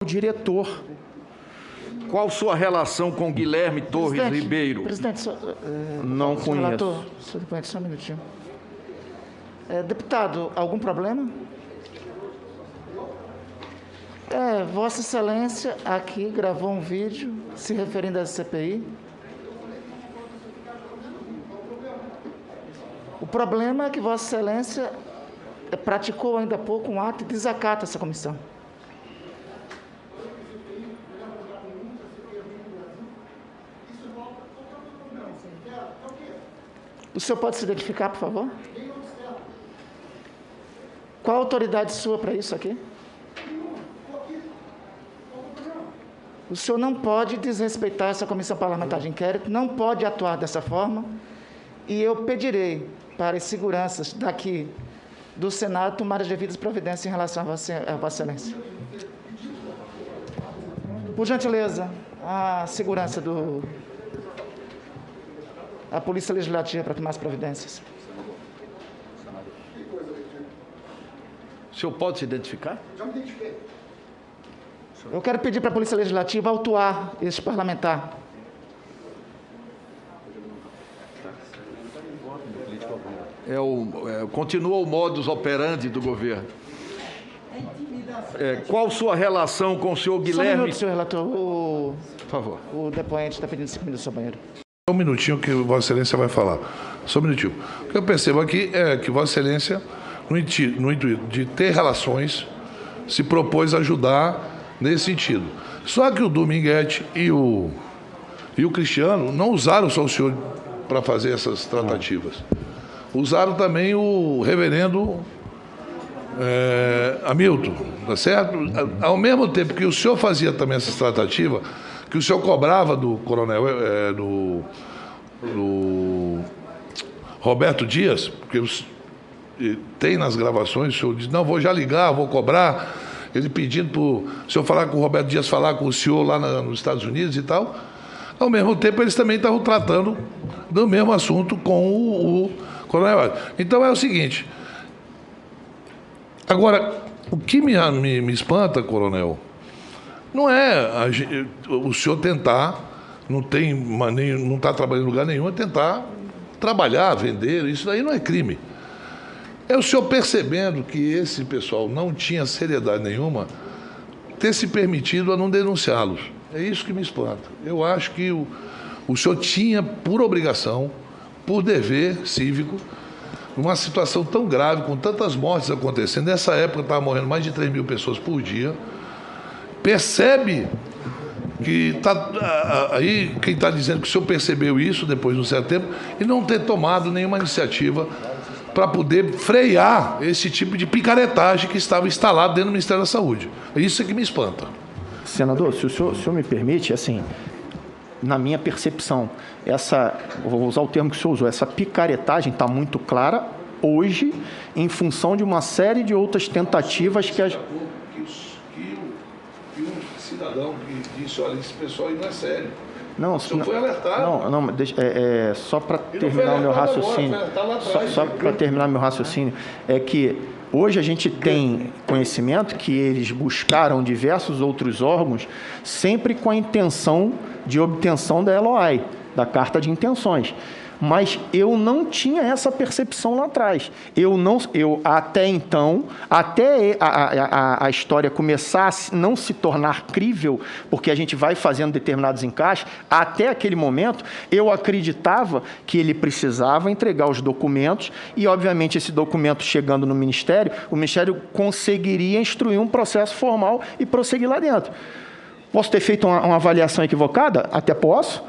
diretor. Qual sua relação com Guilherme Torres Ribeiro? Presidente, não conheço. Relator, só um minutinho. Deputado, algum problema? Vossa Excelência aqui gravou um vídeo se referindo à CPI. O problema é que Vossa Excelência praticou ainda há pouco um ato de desacato a essa comissão. O senhor pode se identificar, por favor? Qual a autoridade sua para isso aqui? O senhor não pode desrespeitar essa comissão parlamentar de inquérito, não pode atuar dessa forma, e eu pedirei para as seguranças daqui do Senado tomar as devidas providências em relação a Vossa Excelência. Por gentileza, a segurança a Polícia Legislativa para tomar as providências. O senhor pode se identificar? Já me identifiquei. Eu quero pedir para a Polícia Legislativa autuar este parlamentar. Continua o modus operandi do governo. Qual sua relação com o senhor Guilherme? Só um minuto, senhor relator. Por favor. O depoente está pedindo 5 minutos ao banheiro. Só um minutinho que Vossa Excelência vai falar. Só um minutinho. O que eu percebo aqui é que Vossa Excelência, no intuito de ter relações, se propôs a ajudar nesse sentido. Só que o Dominguete e o Cristiano não usaram só o senhor para fazer essas tratativas. Usaram também o reverendo Hamilton, tá certo? Ao mesmo tempo que o senhor fazia também essas tratativas, que o senhor cobrava do coronel, do Roberto Dias, porque tem nas gravações, o senhor diz, não, vou já ligar, vou cobrar, ele pedindo para o senhor falar com o Roberto Dias, falar com o senhor lá nos Estados Unidos e tal. Ao mesmo tempo, eles também estavam tratando do mesmo assunto com o coronel. Então, é o seguinte. Agora, o que me espanta, coronel, não é o senhor tentar, não está trabalhando em lugar nenhum, é tentar trabalhar, vender, isso daí não é crime. É o senhor percebendo que esse pessoal não tinha seriedade nenhuma, ter se permitido a não denunciá-los. É isso que me espanta. Eu acho que o senhor tinha, por obrigação, por dever cívico, numa situação tão grave, com tantas mortes acontecendo, nessa época estava morrendo mais de 3.000 pessoas por dia, percebe que está aí, quem está dizendo que o senhor percebeu isso depois de um certo tempo, e não ter tomado nenhuma iniciativa para poder frear esse tipo de picaretagem que estava instalado dentro do Ministério da Saúde. Isso é que me espanta. Senador, se o senhor me permite, assim, na minha percepção, vou usar o termo que o senhor usou, essa picaretagem está muito clara hoje, em função de uma série de outras tentativas que o cidadão que disse, olha, esse pessoal aí não é sério. Não, foi alertado. Só para terminar o meu raciocínio. Só para terminar meu raciocínio, é que hoje a gente tem conhecimento que eles buscaram diversos outros órgãos, sempre com a intenção de obtenção da LOI, da Carta de Intenções. Mas eu não tinha essa percepção lá atrás. Até então, até a história começar a não se tornar crível, porque a gente vai fazendo determinados encaixes, até aquele momento, eu acreditava que ele precisava entregar os documentos e, obviamente, esse documento chegando no Ministério, o Ministério conseguiria instruir um processo formal e prosseguir lá dentro. Posso ter feito uma avaliação equivocada? Até posso.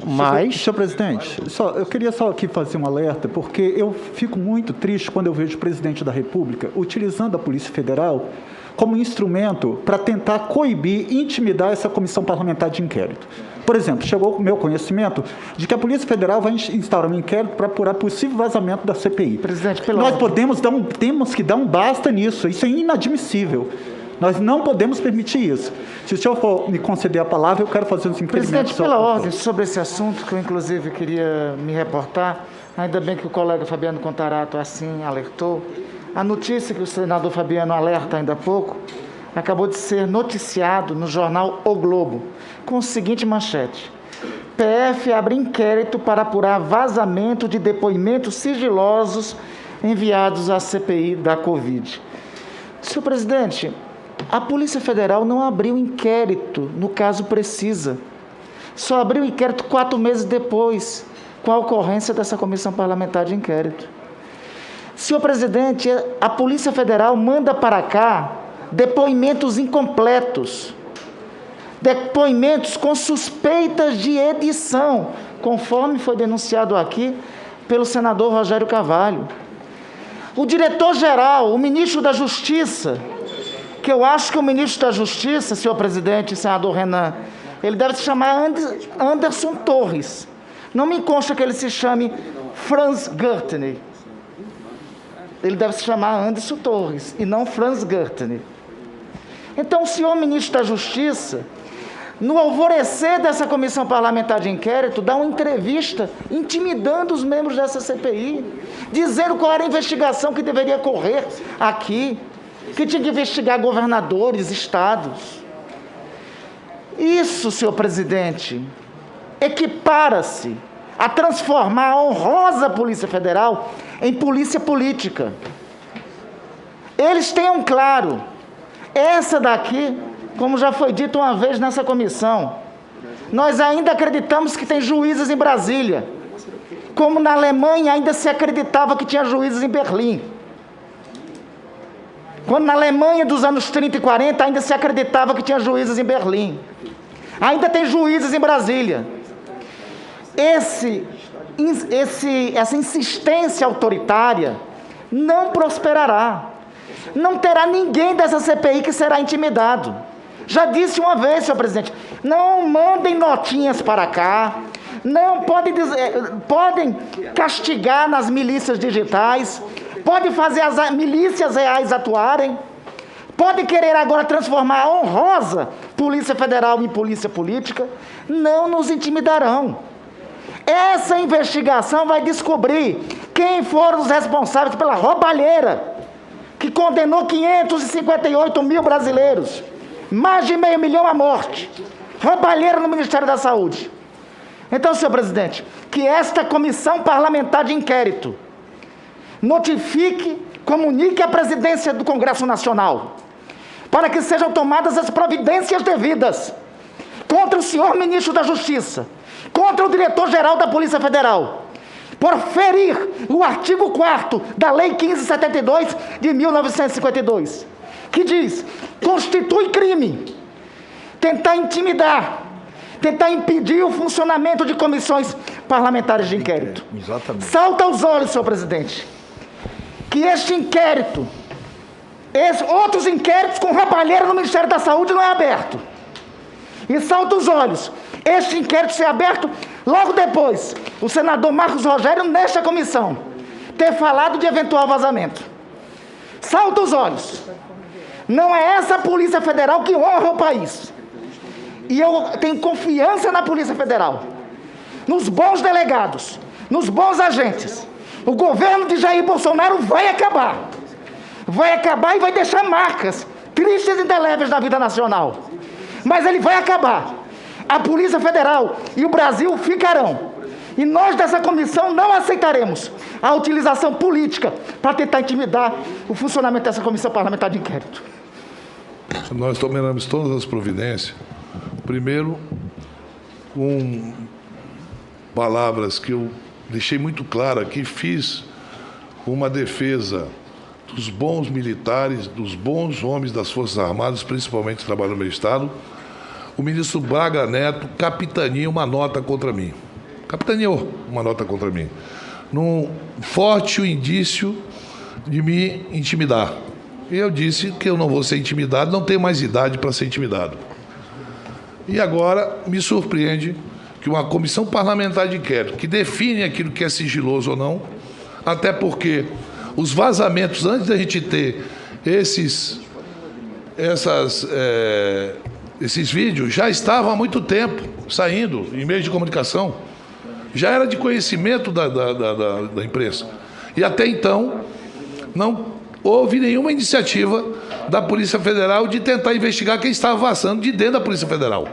Mas... Senhor presidente, eu queria só aqui fazer um alerta, porque eu fico muito triste quando eu vejo o presidente da República utilizando a Polícia Federal como instrumento para tentar coibir, intimidar essa comissão parlamentar de inquérito. Por exemplo, chegou o meu conhecimento de que a Polícia Federal vai instaurar um inquérito para apurar possível vazamento da CPI. Presidente, nós temos que dar um basta nisso, isso é inadmissível. Nós não podemos permitir isso. Se o senhor for me conceder a palavra, eu quero fazer os inquéritos. Presidente, pela ordem, sobre esse assunto, que eu inclusive queria me reportar, ainda bem que o colega Fabiano Contarato assim alertou, a notícia que o senador Fabiano alerta ainda há pouco, acabou de ser noticiado no jornal O Globo, com o seguinte manchete: PF abre inquérito para apurar vazamento de depoimentos sigilosos enviados à CPI da Covid. Senhor presidente, a Polícia Federal não abriu inquérito no caso Precisa. Só abriu inquérito 4 meses depois, com a ocorrência dessa comissão parlamentar de inquérito. Senhor presidente, a Polícia Federal manda para cá depoimentos incompletos, depoimentos com suspeitas de edição, conforme foi denunciado aqui pelo senador Rogério Carvalho. O diretor-geral, o ministro da Justiça, que eu acho que o ministro da Justiça, senhor presidente, senador Renan, ele deve se chamar Anderson Torres. Não me consta que ele se chame Franz Gürtner. Ele deve se chamar Anderson Torres e não Franz Gürtner. Então, o senhor ministro da Justiça, no alvorecer dessa comissão parlamentar de inquérito, dá uma entrevista intimidando os membros dessa CPI, dizendo qual era a investigação que deveria correr aqui, que tinha que investigar governadores, estados. Isso, senhor presidente, equipara-se a transformar a honrosa Polícia Federal em polícia política. Eles tenham claro, essa daqui, como já foi dito uma vez nessa comissão, nós ainda acreditamos que tem juízes em Brasília, como na Alemanha ainda se acreditava que tinha juízes em Berlim. Quando na Alemanha dos anos 30 e 40 ainda se acreditava que tinha juízes em Berlim. Ainda tem juízes em Brasília. Essa insistência autoritária não prosperará. Não terá ninguém dessa CPI que será intimidado. Já disse uma vez, senhor presidente, não mandem notinhas para cá, não podem castigar nas milícias digitais, podem fazer as milícias reais atuarem, podem querer agora transformar a honrosa Polícia Federal em polícia política, não nos intimidarão. Essa investigação vai descobrir quem foram os responsáveis pela roubalheira que condenou 558 mil brasileiros, mais de 500 mil à morte, roubalheira no Ministério da Saúde. Então, senhor presidente, que esta comissão parlamentar de inquérito notifique, comunique à presidência do Congresso Nacional, para que sejam tomadas as providências devidas contra o senhor ministro da Justiça, contra o diretor-geral da Polícia Federal, por ferir o artigo 4º da Lei 1572 de 1952, que diz: constitui crime tentar intimidar, tentar impedir o funcionamento de comissões parlamentares de inquérito. Exatamente. Salta aos olhos, senhor presidente, que este inquérito, outros inquéritos com roubalheira no Ministério da Saúde não é aberto. E salta os olhos este inquérito ser aberto logo depois o senador Marcos Rogério, nesta comissão, ter falado de eventual vazamento. Salta os olhos. Não é essa a Polícia Federal que honra o país. E eu tenho confiança na Polícia Federal, nos bons delegados, nos bons agentes. O governo de Jair Bolsonaro vai acabar. Vai acabar e vai deixar marcas tristes e indeléveis na vida nacional. Mas ele vai acabar. A Polícia Federal e o Brasil ficarão. E nós dessa comissão não aceitaremos a utilização política para tentar intimidar o funcionamento dessa comissão parlamentar de inquérito. Nós tomaremos todas as providências. Primeiro, com palavras que eu deixei muito claro aqui, fiz uma defesa dos bons militares, dos bons homens das Forças Armadas, principalmente que trabalham no meu Estado. O ministro Braga Neto capitaneou uma nota contra mim. Num forte indício de me intimidar. E eu disse que eu não vou ser intimidado, não tenho mais idade para ser intimidado. E agora me surpreende que uma comissão parlamentar de inquérito, que define aquilo que é sigiloso ou não, até porque os vazamentos, antes da gente ter esses vídeos, já estavam há muito tempo saindo em meios de comunicação. Já era de conhecimento da imprensa. E até então, não houve nenhuma iniciativa da Polícia Federal de tentar investigar quem estava vazando de dentro da Polícia Federal.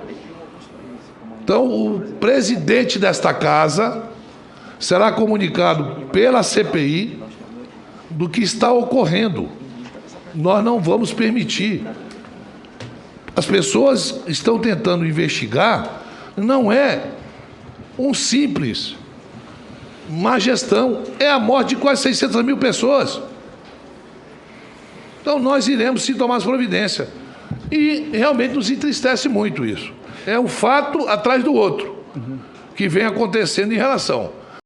Então, o presidente desta casa será comunicado pela CPI do que está ocorrendo. Nós não vamos permitir. As pessoas estão tentando investigar, não é um simples má gestão, é a morte de quase 600 mil pessoas. Então nós iremos sim tomar as providências. E realmente nos entristece muito isso. É um fato atrás do outro que vem acontecendo em relação